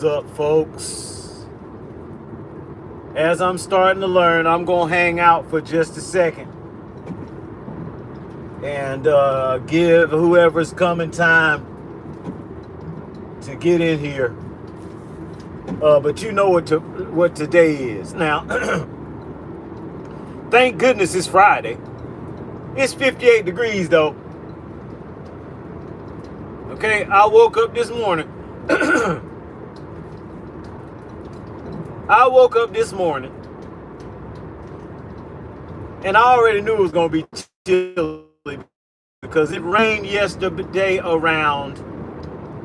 What's up, folks? As I'm starting to learn, I'm going to hang out for just a second and give whoever's coming time to get in here. But you know what today is. Now, thank goodness it's Friday. It's 58 degrees, though. Okay, I woke up this morning. And I already knew it was going to be chilly because it rained yesterday around,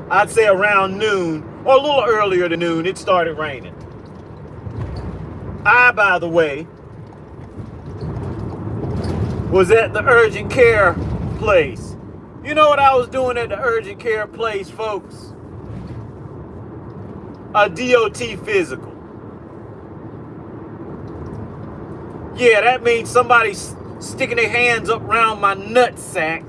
I'd say around noon, or a little earlier than noon, it started raining. I, by the way, was at the urgent care place. You know what I was doing at the urgent care place, folks? A DOT physical. Yeah, that means somebody's sticking their hands up around my nutsack.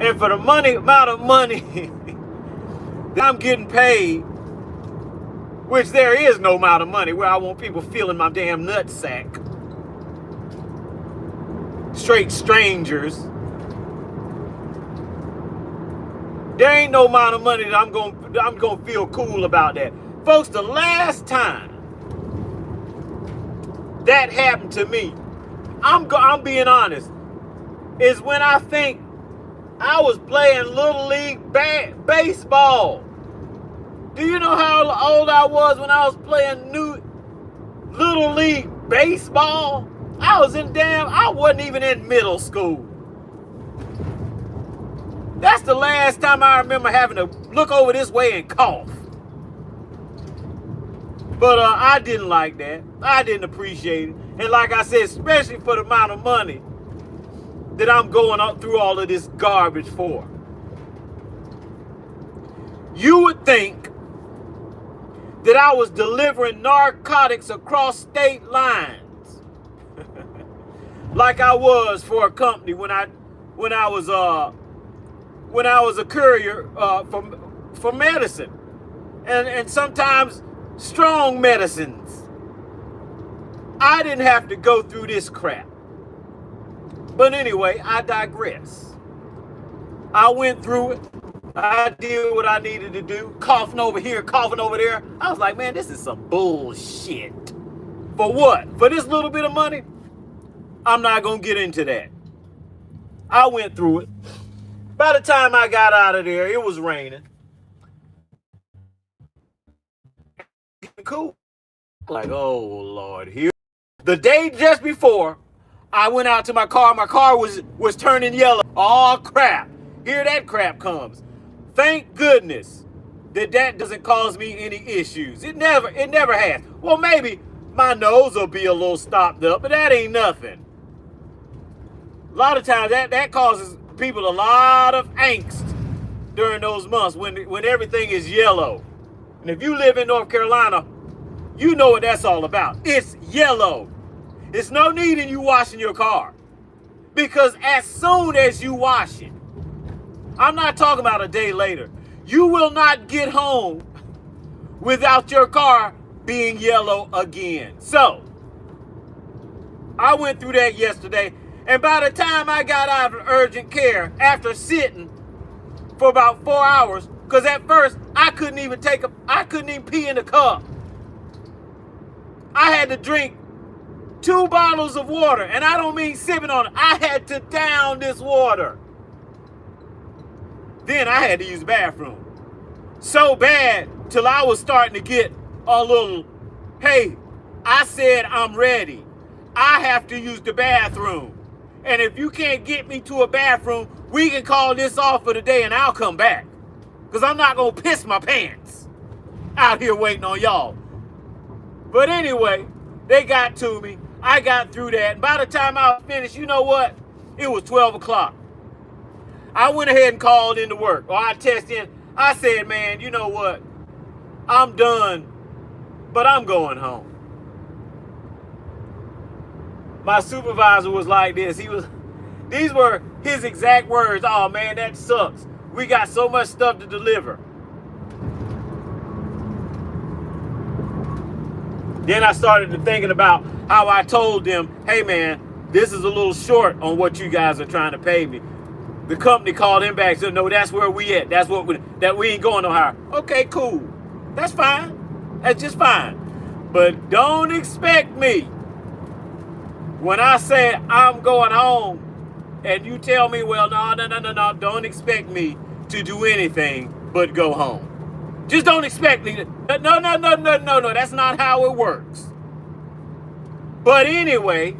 And for the amount of money that I'm getting paid, which there is no amount of money where I want people feeling my damn nutsack. Straight strangers. There ain't no amount of money that I'm gonna feel cool about that. Folks, the last time that happened to me, I'm being honest, is when I think I was playing Little League baseball. Do you know how old I was when I was playing Little League baseball? I wasn't even in middle school. That's the last time I remember having to look over this way and cough. But I didn't like that. I didn't appreciate it. And like I said, especially for the amount of money that I'm going up through all of this garbage for. You would think that I was delivering narcotics across state lines. Like I was for a company when I was a courier for medicine. And sometimes strong medicines. I didn't have to go through this crap. But anyway, I digress. I went through it. I did what I needed to do. Coughing over here, coughing over there. I was like, man, this is some bullshit. For what? For this little bit of money? I'm not going to get into that. I went through it. By the time I got out of there, it was raining. Cool. Like, oh, Lord. Here. The day just before, I went out to my car. My car was turning yellow. Oh, crap. Here that crap comes. Thank goodness that doesn't cause me any issues. It never has. Well, maybe my nose will be a little stopped up, but that ain't nothing. A lot of times that causes people a lot of angst during those months when everything is yellow. And if you live in North Carolina, you know what that's all about. It's yellow. It's no need in you washing your car. Because as soon as you wash it, I'm not talking about a day later, you will not get home without your car being yellow again. So, I went through that yesterday, and by the time I got out of urgent care, after sitting for about 4 hours, because at first I couldn't even pee in the cup. I had to drink 2 bottles of water, and I don't mean sipping on it. I had to down this water. Then I had to use the bathroom. So bad till I was starting to get a little, hey, I said I'm ready. I have to use the bathroom. And if you can't get me to a bathroom, we can call this off for the day and I'll come back. Because I'm not going to piss my pants out here waiting on y'all. But anyway, they got to me. I got through that. And by the time I was finished, you know what? It was 12 o'clock. I went ahead and called into work. Or I texted in. I said, man, you know what? I'm done, but I'm going home. My supervisor was like this. These were his exact words. Oh, man, that sucks. We got so much stuff to deliver. Then I started thinking about how I told them, hey man, this is a little short on what you guys are trying to pay me. The company called him back and said, no, that's where we at. That's what we ain't going no higher. Okay, cool. That's fine. That's just fine. But don't expect me, when I say I'm going home, and you tell me, well, no, don't expect me to do anything but go home. Just don't expect me to, no, that's not how it works. But anyway,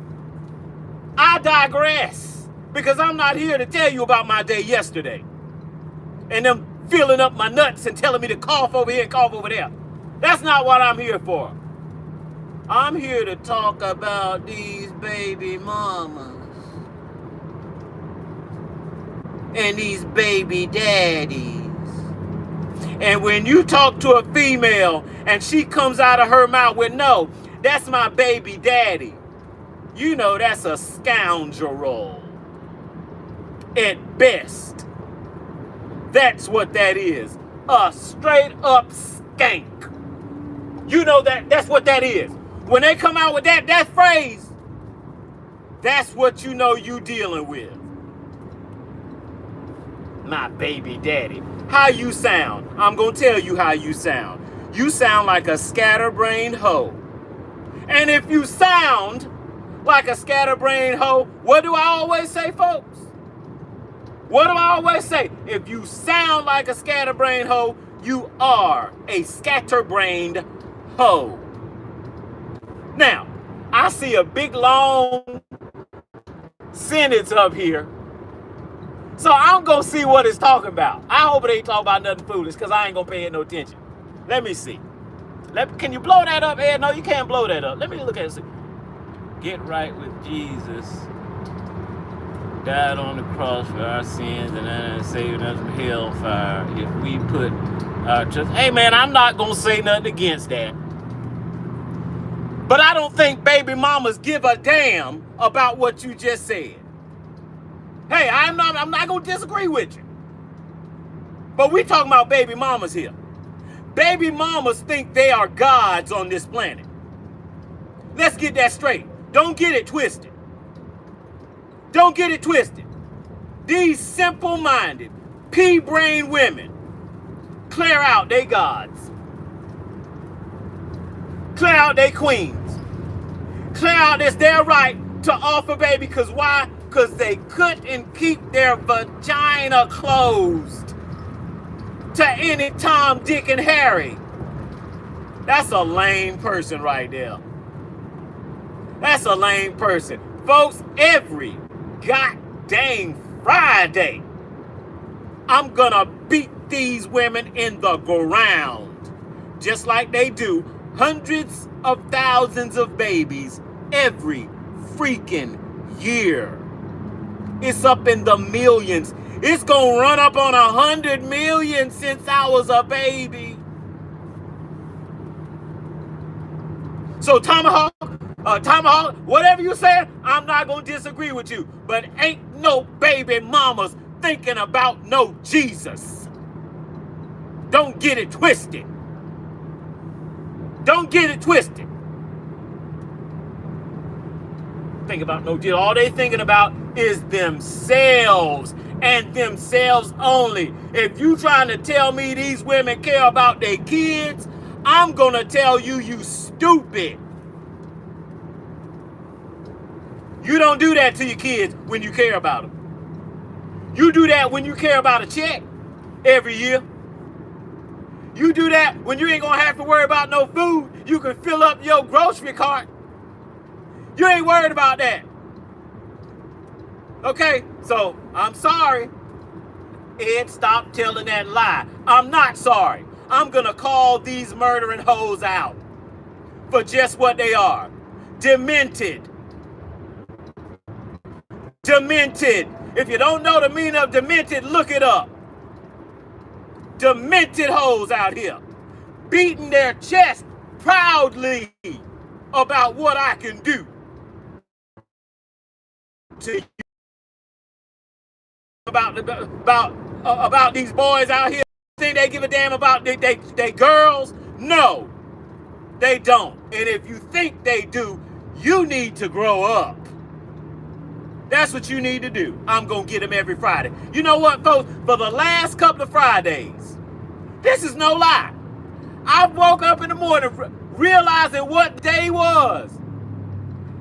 I digress, because I'm not here to tell you about my day yesterday and them filling up my nuts and telling me to cough over here and cough over there. That's not what I'm here for. I'm here to talk about these baby mamas and these baby daddies. And when you talk to a female and she comes out of her mouth with, no, that's my baby daddy, you know that's a scoundrel at best. That's what that is. A straight up skank. You know that's what that is. When they come out with that phrase, that's what you know you dealing with. My baby daddy. How you sound? I'm going to tell you how you sound. You sound like a scatterbrained hoe. And if you sound like a scatterbrained hoe, what do I always say, folks? What do I always say? If you sound like a scatterbrained hoe, you are a scatterbrained hoe. Now, I see a big long sentence up here. So I'm going to see what it's talking about. I hope it ain't talking about nothing foolish, because I ain't going to pay it no attention. Let me see. Can you blow that up, Ed? No, you can't blow that up. Let me look at it. Get right with Jesus. Died on the cross for our sins and then saving us from hellfire. If we put our trust. Hey, man, I'm not going to say nothing against that. But I don't think baby mamas give a damn about what you just said. Hey, I'm not going to disagree with you. But we talking about baby mamas here. Baby mamas think they are gods on this planet. Let's get that straight. Don't get it twisted. Don't get it twisted. These simple-minded, pea-brain women clear out they gods. Clear out they queens. Clear out it's their right to offer baby, because why? Because they couldn't keep their vagina closed to any Tom, Dick, and Harry. That's a lame person right there. That's a lame person. Folks, every goddamn Friday, I'm gonna beat these women in the ground, just like they do hundreds of thousands of babies every freaking year. It's up in the millions. It's gonna run up on 100 million since I was a baby. So Tomahawk, whatever you say, I'm not gonna disagree with you. But ain't no baby mamas thinking about no Jesus. Don't get it twisted. Don't get it twisted. Think about no Jesus. All they thinking about is themselves and themselves only. If you trying to tell me these women care about their kids, I'm gonna tell you, you stupid. You don't do that to your kids when you care about them. You do that when you care about a check every year. You do that when you ain't gonna have to worry about no food. You can fill up your grocery cart. You ain't worried about that. Okay, so I'm sorry. Ed, stop telling that lie. I'm not sorry. I'm gonna call these murdering hoes out for just what they are. Demented. Demented. If you don't know the meaning of demented, look it up. Demented hoes out here, beating their chest proudly about what I can do to you. About these boys out here. Think they give a damn about they girls? No. They don't. And if you think they do, you need to grow up. That's what you need to do. I'm going to get them every Friday. You know what, folks? For the last couple of Fridays, this is no lie, I woke up in the morning realizing what day was.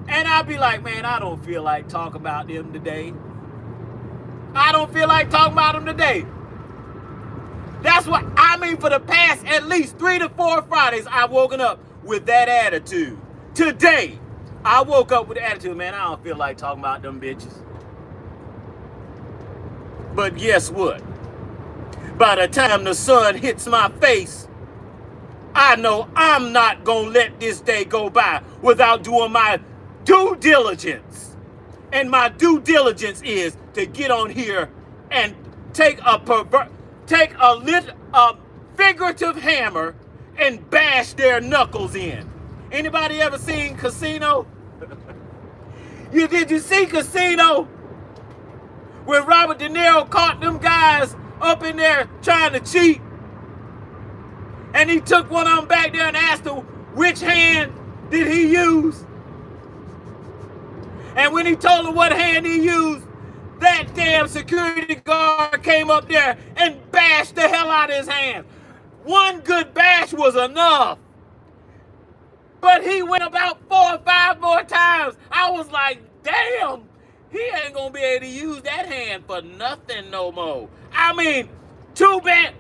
And I'd be like, man, I don't feel like talking about them today. I don't feel like talking about them today. That's what I mean. For the past at least 3 to 4 Fridays, I've woken up with that attitude. Today, I woke up with the attitude, man, I don't feel like talking about them bitches. But guess what? By the time the sun hits my face, I know I'm not going to let this day go by without doing my due diligence. And my due diligence is to get on here and take a figurative hammer and bash their knuckles in. Anybody ever seen Casino? Did you see Casino? When Robert De Niro caught them guys up in there trying to cheat, and he took one of them back there and asked him which hand did he use. And when he told him what hand he used, that damn security guard came up there and bashed the hell out of his hand. One good bash was enough. But he went about 4 or 5 more times. I was like, damn, he ain't gonna be able to use that hand for nothing no more. I mean, two bam,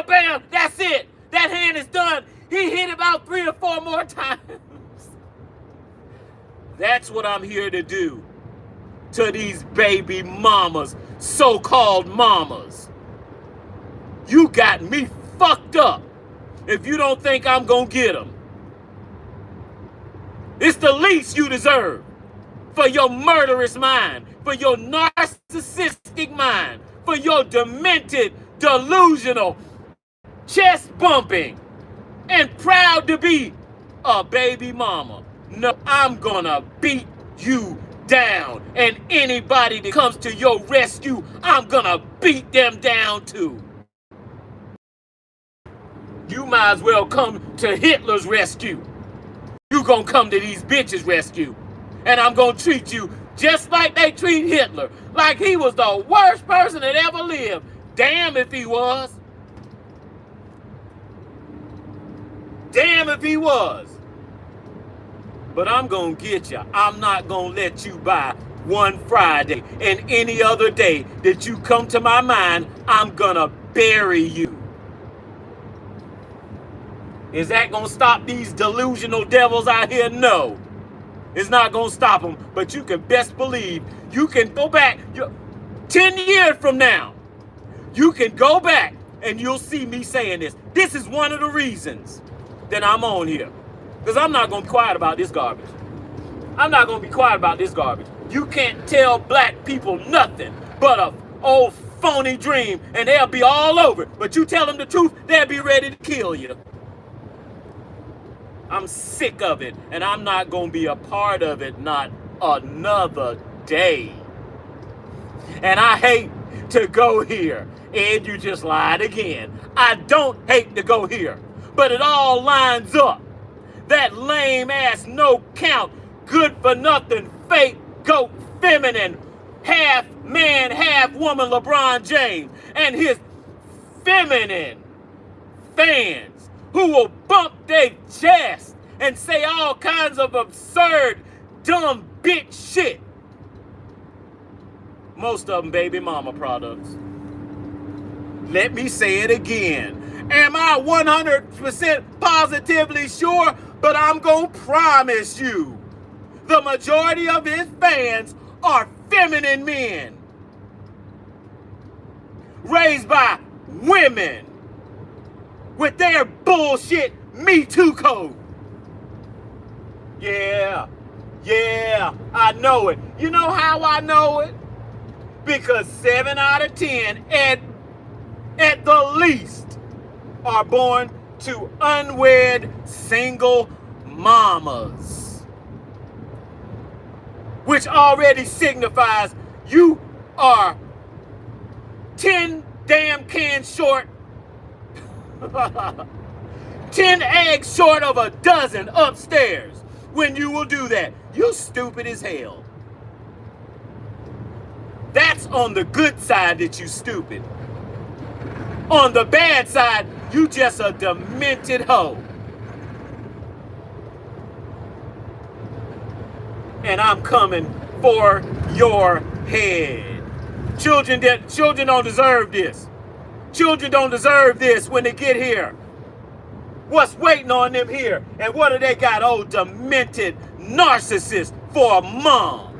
bam, that's it. That hand is done. He hit about 3 or 4 more times. That's what I'm here to do to these baby mamas, so-called mamas. You got me fucked up if you don't think I'm gonna get them. It's the least you deserve for your murderous mind, for your narcissistic mind, for your demented, delusional, chest-bumping, and proud to be a baby mama. No, I'm gonna beat you down, and anybody that comes to your rescue, I'm gonna beat them down too. You might as well come to Hitler's rescue. You gonna come to these bitches' rescue. And I'm gonna treat you just like they treat Hitler. Like he was the worst person that ever lived. Damn if he was. Damn if he was. But I'm gonna get you. I'm not gonna let you by one Friday. And any other day that you come to my mind, I'm gonna bury you. Is that gonna stop these delusional devils out here? No. It's not gonna stop them. But you can best believe you can go back 10 years from now. You can go back and you'll see me saying this. This is one of the reasons that I'm on here. Because I'm not gonna be quiet about this garbage. I'm not gonna be quiet about this garbage. You can't tell black people nothing but a old phony dream and they'll be all over it. But you tell them the truth, they'll be ready to kill you. I'm sick of it, and I'm not going to be a part of it, not another day. And I hate to go here. And you just lied again. I don't hate to go here, but it all lines up. That lame-ass, no-count, good-for-nothing, fake, goat, feminine, half-man, half-woman LeBron James and his feminine fans who will bump their chest and say all kinds of absurd, dumb bitch shit. Most of them baby mama products. Let me say it again. Am I 100% positively sure? But I'm gonna promise you, the majority of his fans are feminine men. Raised by women. With their bullshit Me Too code. Yeah, I know it. You know how I know it? Because 7 out of 10, at the least, are born to unwed single mamas. Which already signifies you are 10 damn cans short 10 eggs short of a dozen upstairs when you will do that. You stupid as hell. That's on the good side that you stupid. On the bad side, you just a demented hoe. And I'm coming for your head. Children don't deserve this. Children don't deserve this when they get here. What's waiting on them here? And what do they got? Oh, demented narcissist for a mom.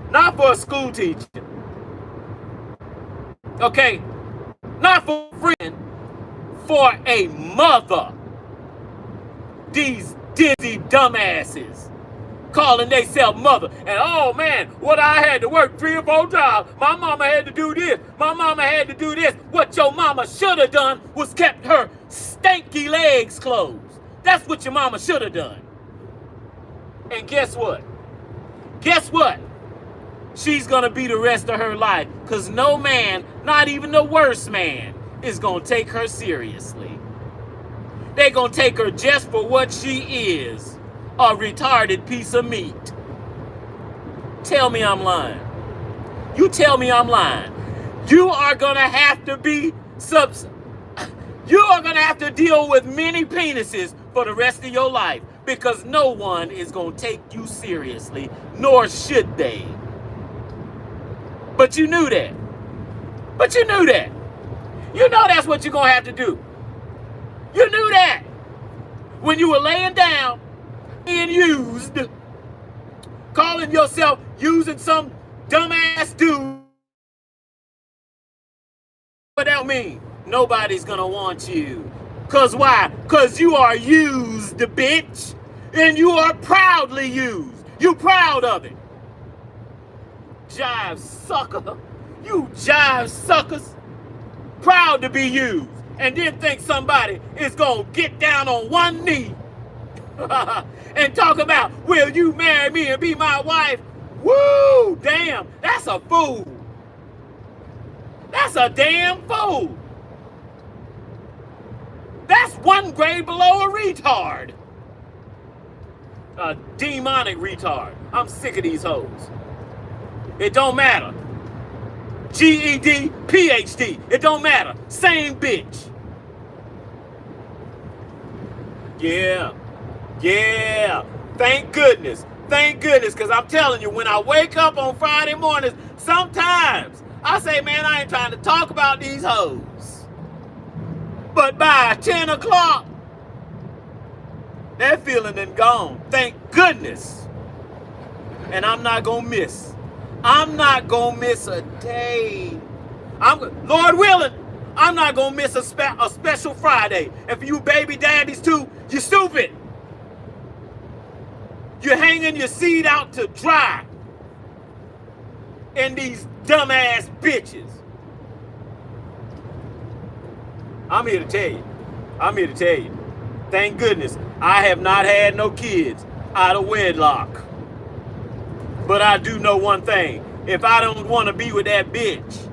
Not for a school teacher. Okay? Not for a friend. For a mother. These dizzy dumbasses calling themselves mother. And oh man, what I had to work 3 or 4 jobs. My mama had to do this. My mama had to do this. What your mama should have done was kept her stanky legs closed. That's what your mama should have done. And guess what? Guess what? She's gonna be the rest of her life, because no man, not even the worst man, is gonna take her seriously. They're gonna take her just for what she is, a retarded piece of meat. Tell me I'm lying. You tell me I'm lying. You are gonna have to be you are gonna have to deal with many penises for the rest of your life, because no one is gonna take you seriously, nor should they. But you knew that. But you knew that. You know that's what you're going to have to do. You knew that. When you were laying down, being used, calling yourself using some dumbass dude. What that mean? Nobody's going to want you. Because why? Because you are used, bitch. And you are proudly used. You proud of it. Jive sucker. You jive suckers. Proud to be used. And then think somebody is going to get down on one knee and talk about, will you marry me and be my wife? Woo! Damn, that's a fool. That's a damn fool. That's 1 grade below a retard. A demonic retard. I'm sick of these hoes. It don't matter. GED, PhD. It don't matter. Same bitch. Yeah. Yeah. Thank goodness. Thank goodness. Because I'm telling you, when I wake up on Friday mornings, sometimes I say, man, I ain't trying to talk about these hoes. But by 10 o'clock, that feeling done gone. Thank goodness. And I'm not going to miss. I'm not going to miss a day. Lord willing, I'm not going to miss a special Friday. And for you baby daddies too, you're stupid. You're hanging your seed out to dry. And these dumbass bitches. I'm here to tell you. I'm here to tell you. Thank goodness I have not had no kids out of wedlock. But I do know one thing. If I don't want to be with that bitch,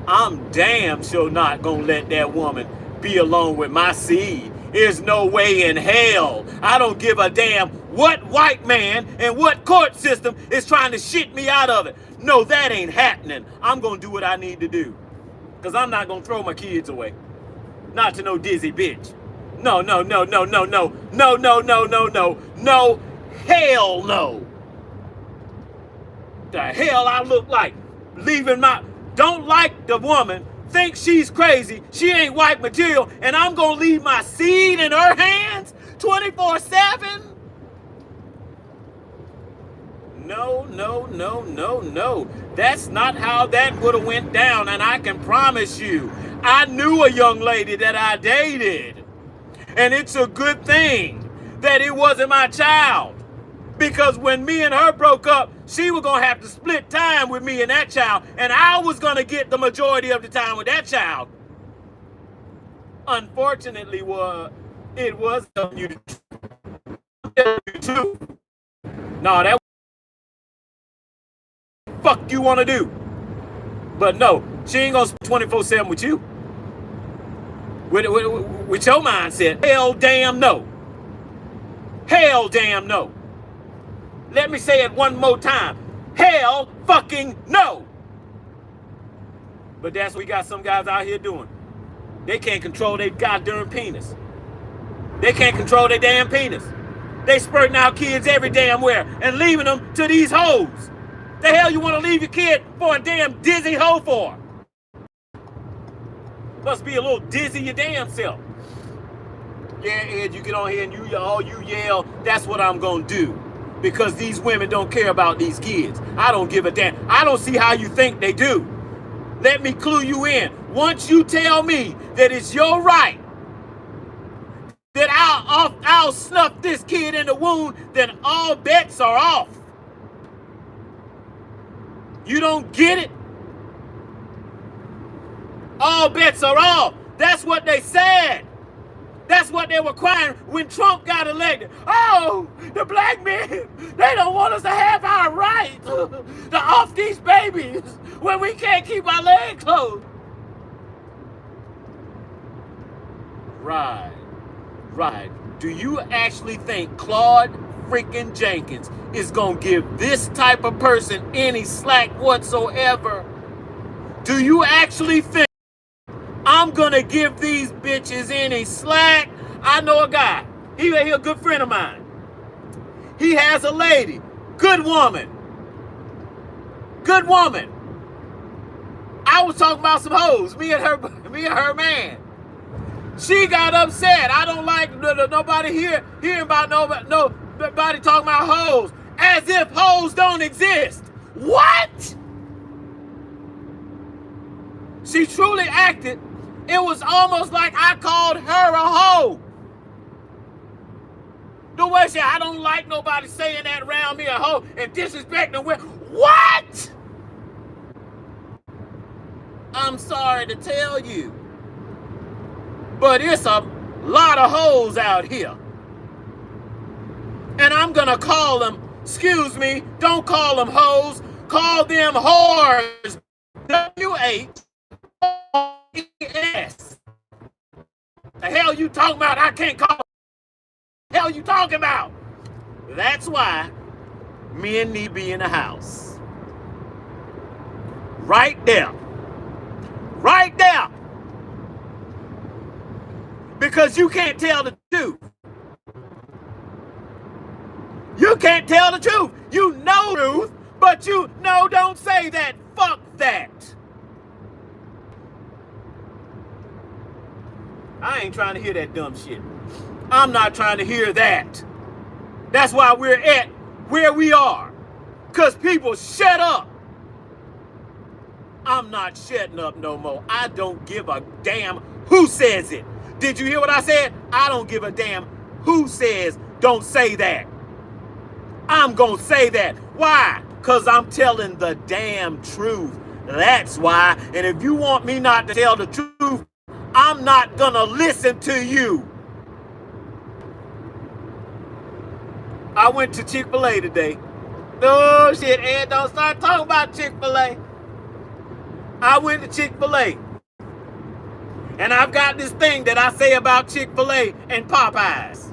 I'm damn sure not going to let that woman be alone with my seed. There's no way in hell. I don't give a damn what white man and what court system is trying to shit me out of it. No, that ain't happening. I'm going to do what I need to do. Because I'm not going to throw my kids away. Not to no dizzy bitch. No, no, no, no, no, no. No, no, no, no, no. No, hell no. The hell I look like? Don't like the woman, think she's crazy, she ain't white material, and I'm gonna leave my seed in her hands 24/7? No, no, no, no, no. That's not how that would have went down, and I can promise you, I knew a young lady that I dated, and it's a good thing that it wasn't my child. Because when me and her broke up, she was going to have to split time with me and that child. And I was going to get the majority of the time with that child. Unfortunately, it was telling you the truth. No, that fuck you want to do. But no, she ain't going to spend 24/7 with you. with your mindset. Hell damn no. Hell damn no. Let me say it one more time. Hell fucking no. But that's what we got some guys out here doing. They can't control their goddamn penis. They can't control their damn penis. They spurting out kids every damn where and leaving them to these hoes. The hell you want to leave your kid for a damn dizzy hoe for? Must be a little dizzy your damn self. Yeah, Ed, you get on here and you yell, that's what I'm gonna do. Because these women don't care about these kids. I don't give a damn. I don't see how you think they do. Let me clue you in. Once you tell me that it's your right, that I'll snuff this kid in the wound, then all bets are off. You don't get it? All bets are off. That's what they said. That's what they were crying when Trump got elected. Oh, the black men, they don't want us to have our right to off these babies when we can't keep our legs closed. Right. Do you actually think Claude freaking Jenkins is going to give this type of person any slack whatsoever? Do you actually think I'm going to give these bitches any slack? I know a guy. He a good friend of mine. He has a lady. Good woman. I was talking about some hoes. Me and her man. She got upset. I don't like nobody hearing about nobody talking about hoes. As if hoes don't exist. What? She truly acted. It was almost like I called her a hoe. The way she, I don't like nobody saying that around me, a hoe, and disrespecting women. What? I'm sorry to tell you, but it's a lot of hoes out here. And I'm gonna call them, excuse me, don't call them hoes, call them whores. W-H-O-E-S. The hell you talking about? I can't call. The hell you talking about? That's why men need to be in the house. Right there. Because you can't tell the truth. You can't tell the truth. You know the truth, but you know don't say that. Fuck that. I ain't trying to hear that dumb shit. I'm not trying to hear that. That's why we're at where we are. Because people shut up. I'm not shutting up no more. I don't give a damn who says it. Did you hear what I said? I don't give a damn who says don't say that. I'm going to say that. Why? Because I'm telling the damn truth. That's why. And if you want me not to tell the truth, I'm not going to listen to you. I went to Chick-fil-A today. No shit, Ed, don't start talking about Chick-fil-A. I went to Chick-fil-A. And I've got this thing that I say about Chick-fil-A and Popeyes.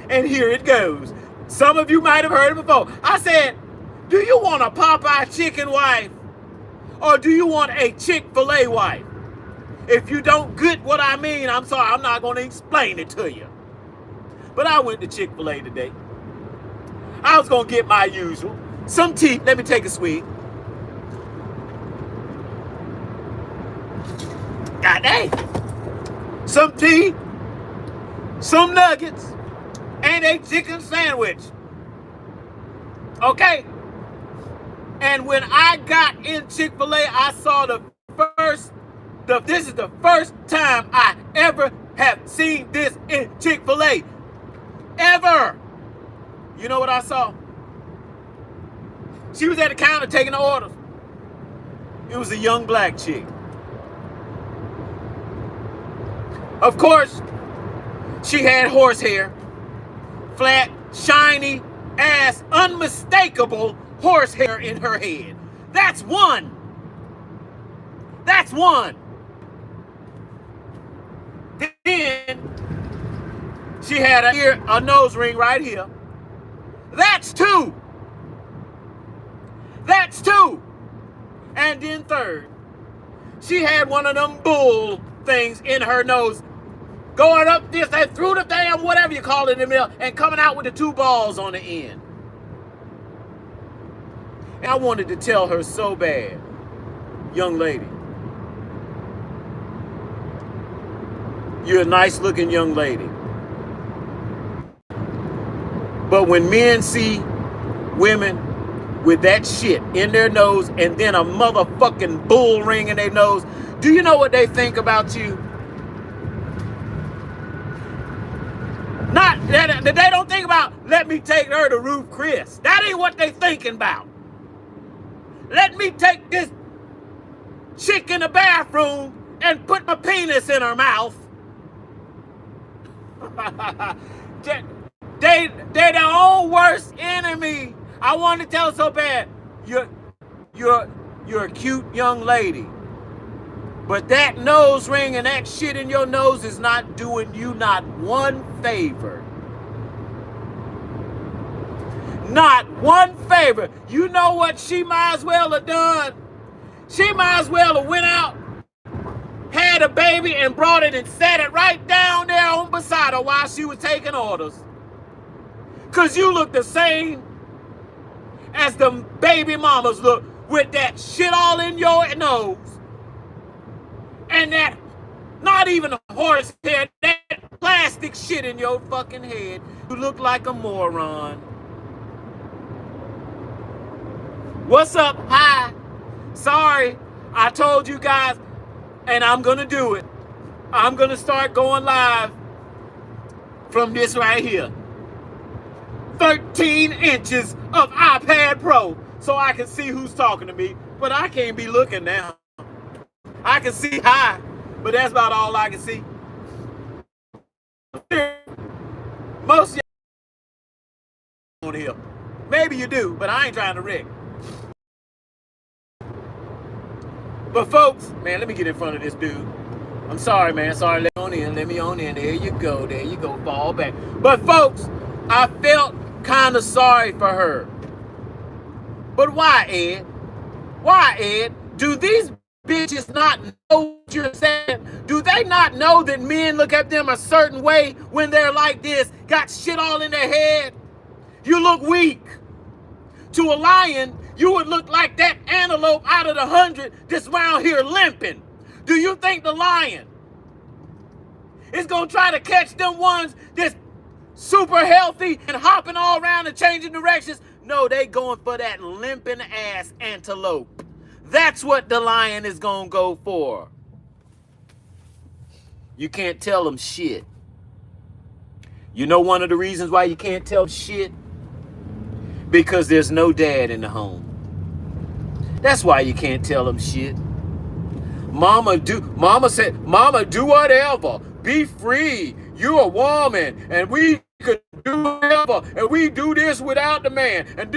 And here it goes. Some of you might have heard it before. I said, do you want a Popeye chicken wife? Or do you want a Chick-fil-A wife? If you don't get what I mean, I'm sorry, I'm not going to explain it to you. But I went to Chick-fil-A today. I was going to get my usual. Some tea. Let me take a swig. God dang. Some tea, some nuggets, and a chicken sandwich. Okay? And when I got in Chick-fil-A, I saw this is the first time I ever have seen this in Chick-fil-A. Ever. You know what I saw? She was at the counter taking the orders. It was a young black chick. Of course, she had horsehair, flat, shiny ass, unmistakable horsehair in her head. That's one. She had a nose ring right here. That's two. That's two. And then third, she had one of them bull things in her nose, going up this and through the damn whatever you call it in the middle, and coming out with the two balls on the end. And I wanted to tell her so bad, young lady, you're a nice looking young lady. But when men see women with that shit in their nose and then a motherfucking bull ring in their nose, do you know what they think about you? Not that they don't think about, let me take her to Ruth Chris. That ain't what they thinking about. Let me take this chick in the bathroom and put my penis in her mouth. They're their own worst enemy. I want to tell her so bad, you're a cute young lady, but that nose ring and that shit in your nose is not doing you not one favor. Not one favor. You know what she might as well have done? She might as well have went out, had a baby, and brought it and set it right down there on beside her while she was taking orders. Because you look the same as the baby mamas look, with that shit all in your nose. And that, not even a horse hair, that plastic shit in your fucking head. You look like a moron. What's up? Hi. Sorry, I told you guys, and I'm gonna do it. I'm gonna start going live from this right here. 13 inches of iPad Pro, so I can see who's talking to me, but I can't be looking now. I can see hi, but that's about all I can see. Most of y'all on here. Maybe you do, but I ain't trying to wreck. But folks, man, let me get in front of this dude. I'm sorry, man. Sorry, let me on in. There you go, fall back. But folks, I felt kind of sorry for her. But why, Ed? Why, Ed? Do these bitches not know what you're saying? Do they not know that men look at them a certain way when they're like this, got shit all in their head? You look weak. To a lion, you would look like that antelope out of the 100 that's around here limping. Do you think the lion is going to try to catch them ones that's super healthy and hopping all around and changing directions? No, they going for that limping ass antelope. That's what the lion is going to go for. You can't tell them shit. You know one of the reasons why you can't tell shit? Because there's no dad in the home. That's why you can't tell them shit. Mama said, Mama, do whatever. Be free. You're a woman, and we could do whatever, and we do this without the man. And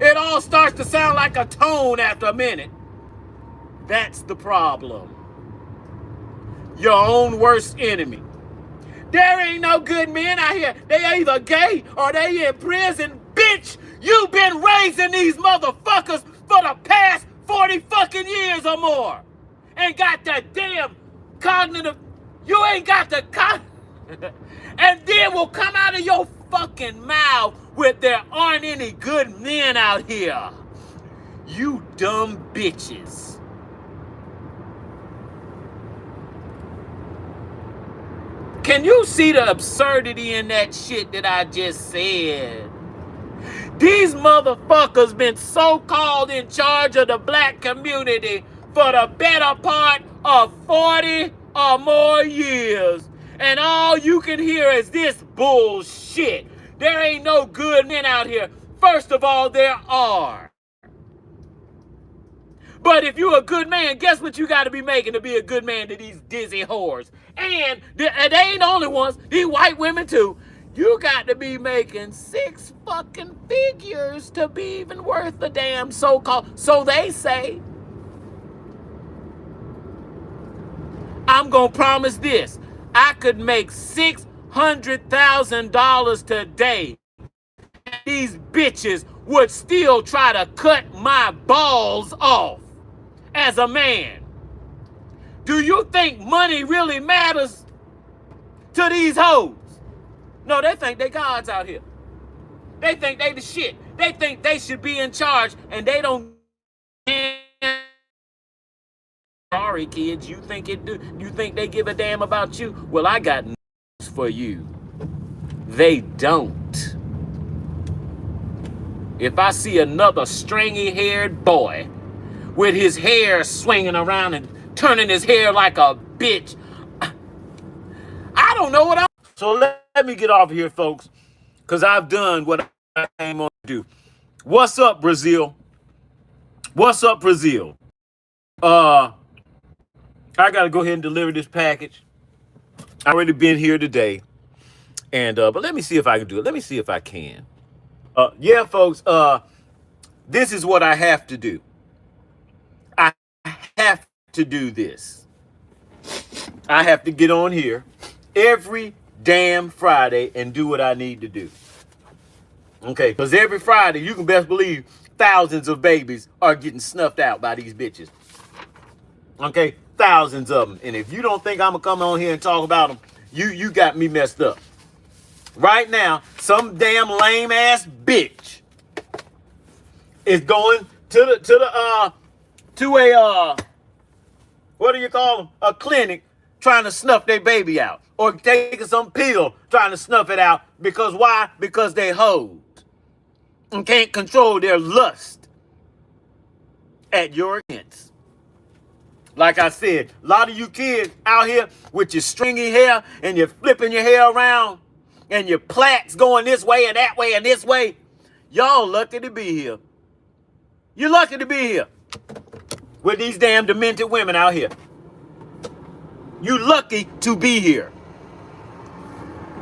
it all starts to sound like a tone after a minute. That's the problem. Your own worst enemy. There ain't no good men out here. They either gay or they in prison. Bitch, you've been raising these motherfuckers for the past 40 fucking years or more. Ain't got that damn cognitive. You ain't got the and then will come out of your fucking mouth with there aren't any good men out here. You dumb bitches. Can you see the absurdity in that shit that I just said? These motherfuckers been so-called in charge of the black community for the better part of 40 or more years. And all you can hear is this bullshit. There ain't no good men out here. First of all, there are. But if you're a good man, guess what you got to be making to be a good man to these dizzy whores? And they ain't the only ones. These white women too. You got to be making 6 fucking figures to be even worth the damn so-called. So they say. I'm going to promise this. I could make $600,000 today. These bitches would still try to cut my balls off as a man. Do you think money really matters to these hoes? No, they think they gods out here. They think they the shit. They think they should be in charge, and they don't. Sorry, kids. You think they give a damn about you? Well, I got news for you. They don't. If I see another stringy-haired boy with his hair swinging around and turning his hair like a bitch, I don't know what I'm. So let me get off here, folks, because I've done what I came on to do. What's up, Brazil? What's up, Brazil? I gotta go ahead and deliver this package. I already been here today, and but let me see if I can do it. Let me see if I can. Yeah, folks. This is what I have to do. I have to do this. I have to get on here every damn Friday and do what I need to do. Okay, because every Friday, you can best believe thousands of babies are getting snuffed out by these bitches. Okay, thousands of them. And if you don't think I'm gonna come on here and talk about them, you got me messed up. Right now, some damn lame ass bitch is going to a what do you call them? A clinic, trying to snuff their baby out, or taking some pill trying to snuff it out. Because why? Because they hoes and can't control their lust at your expense. Like I said, a lot of you kids out here with your stringy hair and you're flipping your hair around and your plaits going this way and that way and this way, y'all lucky to be here. You're lucky to be here with these damn demented women out here. You lucky to be here.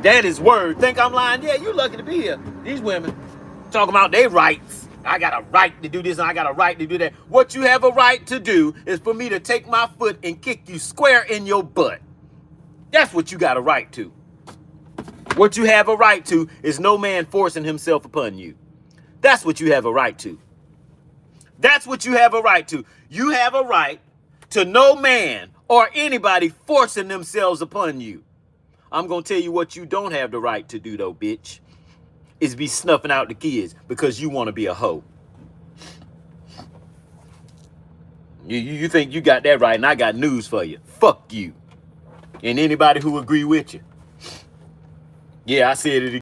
That is word. Think I'm lying? Yeah, you lucky to be here. These women talking about their rights. I got a right to do this and I got a right to do that. What you have a right to do is for me to take my foot and kick you square in your butt. That's what you got a right to. What you have a right to is no man forcing himself upon you. That's what you have a right to. That's what you have a right to. You have a right to no man or anybody forcing themselves upon you. I'm going to tell you what you don't have the right to do, though, bitch, is be snuffing out the kids because you want to be a hoe. You think you got that right, and I got news for you. Fuck you. And anybody who agree with you. Yeah, I said it again.